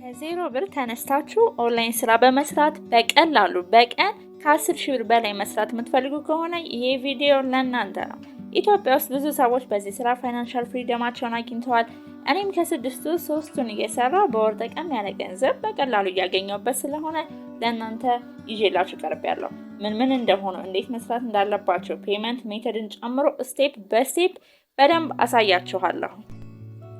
ከዜሮ ብር ተነስታችሁ ኦንላይን ስራ በመስራት በቀላሉ በቀን ከ10 ሺህ ብር በላይ መስራት የምትፈልጉ ከሆነ ይሄ ቪዲዮ ለእናንተ ነው። ኢትዮጵያ ውስጥ ብዙ ሰዎች በዚህ ስራ ፋይናንሻል ፍሪደማቸውን አግኝተዋል። እኔም ከስድስቱ ሶስቱን እየሰራ በወር ጠቀም ያለ ገንዘብ በቀላሉ እያገኘሁበት ስለሆነ ለእናንተ ይዤላችሁ ቀርቤያለሁ። ምን እንደሆነ እንዴት መስራት እንዳለባቸው ፔመንት ሜተድን ጨምሮ ስቴፕ በስቴፕ በደንብ አሳያችኋለሁ።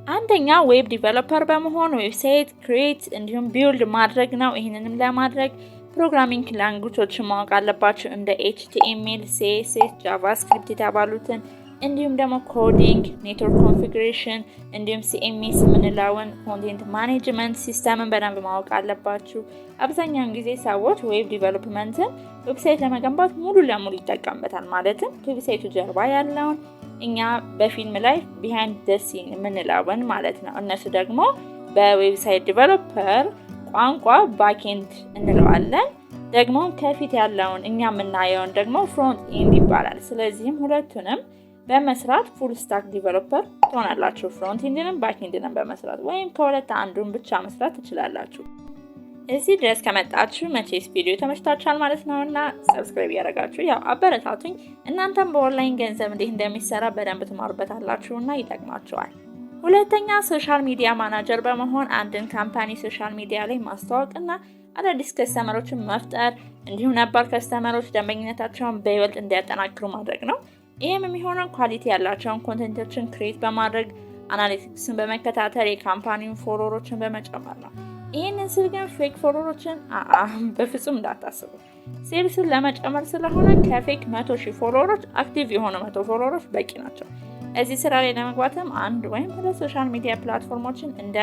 አንደኛ ዌብ ዲቨሎፐር በመሆን ዌብሳይት ክሬት እንዲሁም ቢልድ ማድረግ ነው። ይህንንም ለማድረግ ፕሮግራሚንግ ላንጉጆችን ማወቅ አለባችሁ እንደ HTML፣ CSS፣ ጃቫስክሪፕት የተባሉትን እንዲሁም ደግሞ ኮዲንግ፣ ኔትወርክ ኮንፊግሬሽን እንዲሁም CMS የምንለውን ኮንቴንት ማኔጅመንት ሲስተምን በደንብ ማወቅ አለባችሁ። አብዛኛውን ጊዜ ሰዎች ዌብ ዲቨሎፕመንትን ዌብሳይት ለመገንባት ሙሉ ለሙሉ ይጠቀምበታል። ማለትም ከዌብሳይቱ ጀርባ ያለውን እኛ በፊልም ላይ ቢሃይንድ ዘ ሲን የምንለውን ማለት ነው። እነሱ ደግሞ በዌብሳይት ዲቨሎፐር ቋንቋ ባክኤንድ እንለዋለን። ደግሞ ከፊት ያለውን እኛ የምናየውን ደግሞ ፍሮንት ኤንድ ይባላል። ስለዚህም ሁለቱንም በመስራት ፉል ስታክ ዲቨሎፐር ትሆናላችሁ። ፍሮንት ኤንድንም ባክኤንድንም በመስራት ወይም ከሁለት አንዱን ብቻ መስራት ትችላላችሁ። እዚህ ድረስ ከመጣችሁ መቼስ ቪዲዮ ተመችቷችኋል ማለት ነውና ሰብስክራይብ ያደርጋችሁ ያው አበረታቱኝ። እናንተም በኦንላይን ገንዘብ እንዴት እንደሚሰራ በደንብ ትማሩበታላችሁና ይጠቅማችኋል። ሁለተኛ ሶሻል ሚዲያ ማናጀር በመሆን አንድን ካምፓኒ ሶሻል ሚዲያ ላይ ማስተዋወቅና አዳዲስ ከስተመሮችን መፍጠር እንዲሁም ነባር ከስተመሮች ደንበኝነታቸውን በይበልጥ እንዲያጠናክሩ ማድረግ ነው። ይህም የሚሆነው ኳሊቲ ያላቸውን ኮንቴንቶችን ክሬት በማድረግ አናሊቲክስን በመከታተል የካምፓኒውን ፎሎወሮችን በመጨመር ነው። ይህንን ስል ግን ፌክ ፎሎወሮችን በፍጹም እንዳታስቡ። ሴልስን ለመጨመር ስለሆነ ከፌክ 100,000 ፎሎወሮች አክቲቭ የሆኑ 100 ፎሎወሮች በቂ ናቸው። እዚህ ስራ ላይ ለመግባትም አንድ ወይም ሁለት ሶሻል ሚዲያ ፕላትፎርሞችን እንደ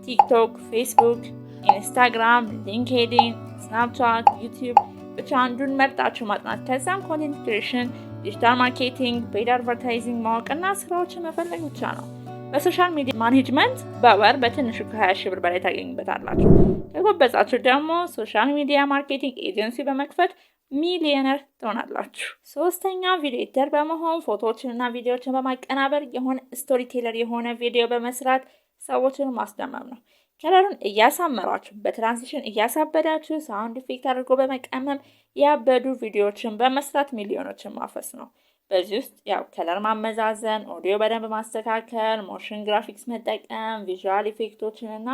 ቲክቶክ፣ ፌስቡክ፣ ኢንስታግራም፣ ሊንክድኢን፣ ስናፕቻት፣ ዩቲዩብ ብቻ አንዱን መርጣችሁ ማጥናት ከዛም ኮንቴንት ክሬሽን፣ ዲጂታል ማርኬቲንግ፣ ፔድ አድቨርታይዚንግ ማወቅና ስራዎችን መፈለግ ብቻ ነው። በሶሻል ሚዲያ ማኔጅመንት በወር በትንሹ ከ20 ሺህ ብር በላይ ታገኙበታላችሁ። ከጎበዛችሁ ደግሞ ሶሻል ሚዲያ ማርኬቲንግ ኤጀንሲ በመክፈት ሚሊዮነር ትሆናላችሁ። ሶስተኛ ቪዲዮ ኤዲተር በመሆን ፎቶዎችንና ቪዲዮዎችን በማቀናበር የሆነ ስቶሪ ቴለር የሆነ ቪዲዮ በመስራት ሰዎችን ማስደመም ነው። ከለሩን እያሳመራችሁ በትራንዚሽን እያሳበዳችሁ ሳውንድ ኢፌክት አድርጎ በመቀመም ያበዱ ቪዲዮዎችን በመስራት ሚሊዮኖችን ማፈስ ነው። በዚህ ውስጥ ያው ከለር ማመዛዘን፣ ኦዲዮ በደንብ ማስተካከል፣ ሞሽን ግራፊክስ መጠቀም፣ ቪዥዋል ኢፌክቶችን እና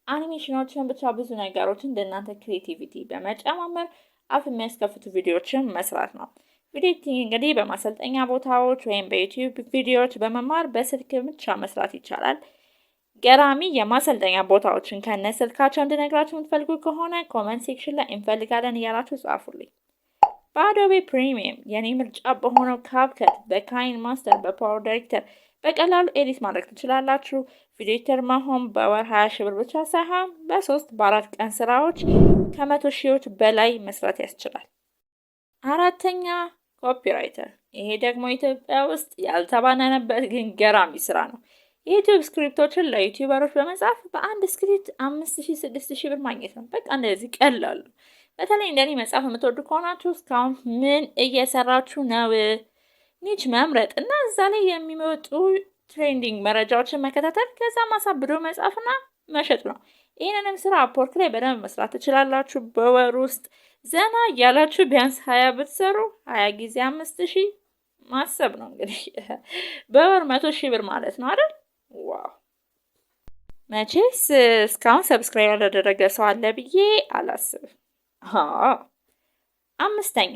አኒሜሽኖችን ብቻ ብዙ ነገሮችን እንደናንተ ክሬቲቪቲ በመጨማመር አፍ የሚያስከፍቱ ቪዲዮዎችን መስራት ነው። ቪዲዮ ኤዲቲንግ እንግዲህ በማሰልጠኛ ቦታዎች ወይም በዩቲዩብ ቪዲዮዎች በመማር በስልክ ብቻ መስራት ይቻላል። ገራሚ የማሰልጠኛ ቦታዎችን ከነ ስልካቸው እንድነግራችሁ የምትፈልጉ ከሆነ ኮመንት ሴክሽን ላይ እንፈልጋለን እያላችሁ ጻፉልኝ። በአዶቤ ፕሪሚየም የኔ ምርጫ በሆነው ካፕከት፣ በካይን ማስተር፣ በፓወር ዳይሬክተር በቀላሉ ኤዲት ማድረግ ትችላላችሁ። ቪዲዮ ኤዲተር መሆን በወር 20 ሺህ ብር ብቻ ሳይሆን በ3-4 ቀን ስራዎች ከ100 ሺዎች በላይ መስራት ያስችላል። አራተኛ ኮፒራይተር። ይሄ ደግሞ ኢትዮጵያ ውስጥ ያልተባነነበት ግን ገራሚ ስራ ነው። የዩቲዩብ ስክሪፕቶችን ለዩቲዩበሮች በመጻፍ በአንድ ስክሪፕት 5,000-6,000 ብር ማግኘት ነው። በቃ እንደዚህ ቀላሉ። በተለይ እንደኔ መጻፍ የምትወዱ ከሆናችሁ እስካሁን ምን እየሰራችሁ ነው? ኒች መምረጥ እና እዛ ላይ የሚመጡ ትሬንዲንግ መረጃዎችን መከታተል ከዛ ማሳብዶ መጻፍና መሸጥ ነው። ይህንንም ስራ upwork ላይ በደንብ መስራት ትችላላችሁ። በወር ውስጥ ዘና እያላችሁ ቢያንስ 20 ብትሰሩ 20 ጊዜ 5,000 ማሰብ ነው እንግዲህ በወር 100,000 ብር ማለት ነው አይደል? ዋው! መቼስ እስካሁን ሰብስክራይብ ያላደረገ ሰው አለ ብዬ አላስብም። አምስተኛ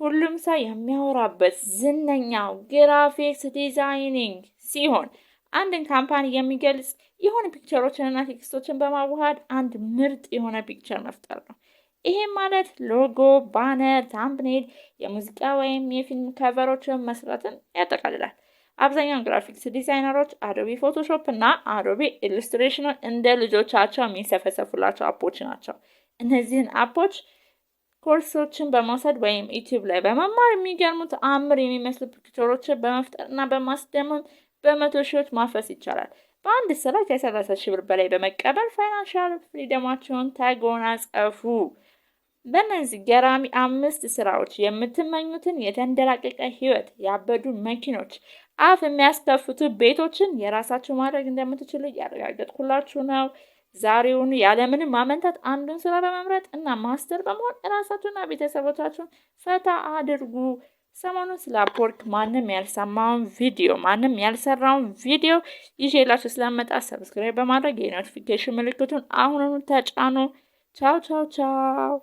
ሁሉም ሰው የሚያወራበት ዝነኛው ግራፊክስ ዲዛይኒንግ ሲሆን አንድን ካምፓኒ የሚገልጽ የሆነ ፒክቸሮችንና ቴክስቶችን በማዋሃድ አንድ ምርጥ የሆነ ፒክቸር መፍጠር ነው። ይሄም ማለት ሎጎ፣ ባነር፣ ታምብኔል፣ የሙዚቃ ወይም የፊልም ከቨሮችን መስራትን ያጠቃልላል። አብዛኛውን ግራፊክስ ዲዛይነሮች አዶቤ ፎቶሾፕ እና አዶቤ ኢሉስትሬሽን እንደ ልጆቻቸው የሚሰፈሰፉላቸው አፖች ናቸው። እነዚህን አፖች ኮርሶችን በመውሰድ ወይም ዩቲዩብ ላይ በመማር የሚገርሙ ተአምር የሚመስሉ ፒክቸሮችን በመፍጠር እና በማስደመም በ100 ሺዎች ማፈስ ይቻላል። በአንድ ስራ ከ30 ሺህ ብር በላይ በመቀበል ፋይናንሻል ፍሪደማቸውን ተጎናጸፉ። በእነዚህ ገራሚ 5 ስራዎች የምትመኙትን የተንደላቀቀ ህይወት፣ ያበዱ መኪኖች፣ አፍ የሚያስከፍቱ ቤቶችን የራሳችሁ ማድረግ እንደምትችሉ እያረጋገጥኩላችሁ ነው። ዛሬውን ያለምንም ማመንታት አንዱን ስራ በመምረጥ እና ማስተር በመሆን ራሳችሁና ቤተሰቦቻችሁን ፈታ አድርጉ። ሰሞኑን ስለ upwork ማንም ያልሰማውን ቪዲዮ ማንም ያልሰራውን ቪዲዮ ይዤላችሁ ስለመጣ ሰብስክራይብ በማድረግ የኖቲፊኬሽን ምልክቱን አሁኑኑ ተጫኑ። ቻው ቻው ቻው።